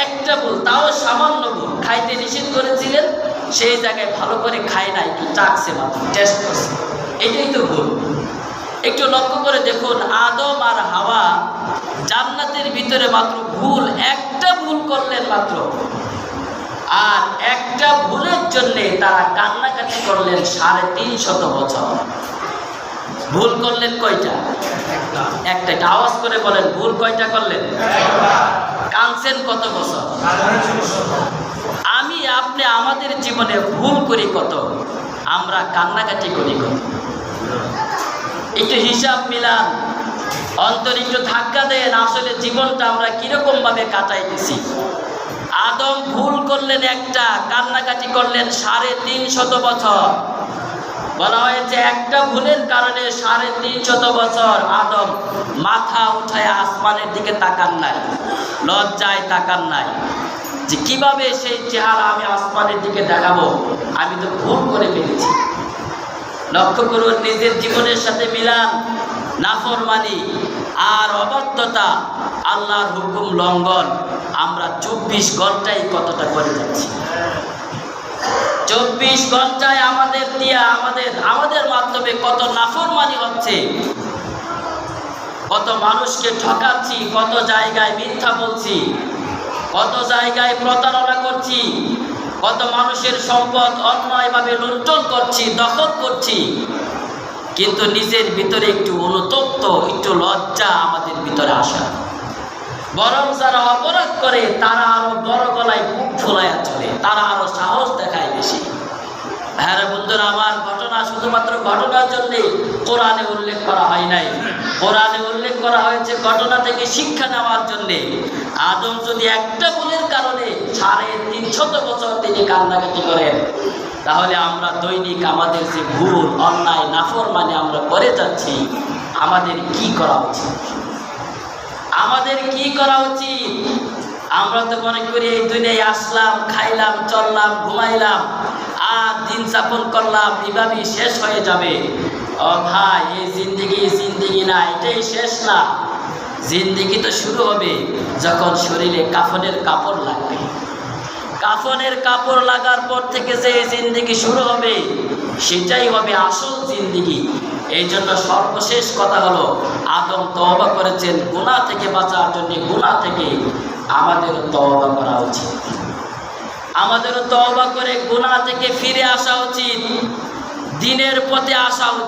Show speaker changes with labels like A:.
A: একটা ভুল, তাও সামান্য ভুল, খাইতে নিষেধ করেছিলেন, সেই জায়গায় ভালো করে খায় নাই, একটু চাকছে মাত্র, টেস্ট করছে, এটাই তো ভুল। একটু লক্ষ্য করে দেখুন, আদম আর হাওয়া জান্নাতের ভিতরে মাত্র ভুল, একটা ভুল করলেন মাত্র, আর একটা ভুলের জন্যে তারা কান্নাকাটি করলেন 350 বছর। ভুল করলেন কয়টা? একটা। আওয়াজ করে বলেন, ভুল কয়টা করলেন? কাঁদছেন কত বছর? আমি আপনি আমাদের জীবনে ভুল করি কত, আমরা কান্নাকাটি করি কত? একটু হিসাব মিলান, অন্তর একটু ধাক্কা দেন, আসলে জীবনটা আমরা কিরকম ভাবে কাটাইতেছি। আদম ভুল করলেন একটা, কান্নাকাটি করলেন 350 বছর। বলা হয়েছে একটা ভুলের কারণে 350 বছর আদম মাথা উঠায় আসমানের দিকে তাকান নাই, লজ্জায় তাকান নাই, যে কিভাবে সেই চেহারা আমি আসমানের দিকে দেখাবো, আমি তো ভুল করে ফেলেছি। লক্ষ্য করুন, নিজের জীবনের সাথে মিলান, নাফরমানি আর অবাধ্যতা, আল্লাহর হুকুম লঙ্ঘন আমরা 24 ঘন্টায় কতটা করে যাচ্ছি। 24 ঘন্টায় আমাদের দিয়া আমাদের মাধ্যমে কত নাফরমানি হচ্ছে, কত মানুষকে ঠকাচ্ছি, কত জায়গায় মিথ্যা বলছি, কত জায়গায় প্রতারণা করছি, কত মানুষের সম্পদ অন্যায়ভাবে লুণ্ঠন করছি, দখল করছি। কিন্তু নিজের ভিতরে একটু অনুতপ্ত, একটু লজ্জা আমাদের ভিতরে আসা। বরং যারা অপরাধ করে তারা আরো বড় গলায় বুক ফুলাইয়া চলে, তারা আরো সাহস দেখায় বেশি। হ্যাঁ বন্ধুরা আমার, ঘটনা শুধুমাত্র ঘটনার জন্যে কোরআনে উল্লেখ করা হয় নাই। কোরআনে উল্লেখ করা হয়েছে ঘটনা থেকে শিক্ষা নেওয়ার জন্যে। আদম যদি একটা ভুলের কারণে 350 বছর তিনি কান্নাকাটি করেন, তাহলে আমরা দৈনিক আমাদের যে ভুল, অন্যায়, নাফরমানি আমরা করে যাচ্ছি, আমাদের কি করা উচিত? আমাদের কি করা উচিত? আমরা তো মনে করি এই দুনিয়ায় আসলাম, খাইলাম, চললাম, ঘুমাইলাম, আর দিন যাপন করলাম, এভাবেই শেষ হয়ে যাবে। ও ভাই, এই জিন্দিগি না, এটাই শেষ না। জিন্দিগি তো শুরু হবে যখন শরীরে কাফনের কাপড় লাগবে। কাফনের কাপড় লাগার পর থেকে যে জিন্দিগি শুরু হবে, সেটাই হবে আসল জিন্দিগি। এই জন্য সর্বশেষ কথা হলো, আদম তওবা করেছেন গুনাহ থেকে বাঁচার জন্য। গুনাহ থেকে আমাদেরও তওবা করা উচিত, আমাদেরও তওবা করে গুনাহ থেকে ফিরে আসা উচিত, দ্বীনের পথে আসা উচিত।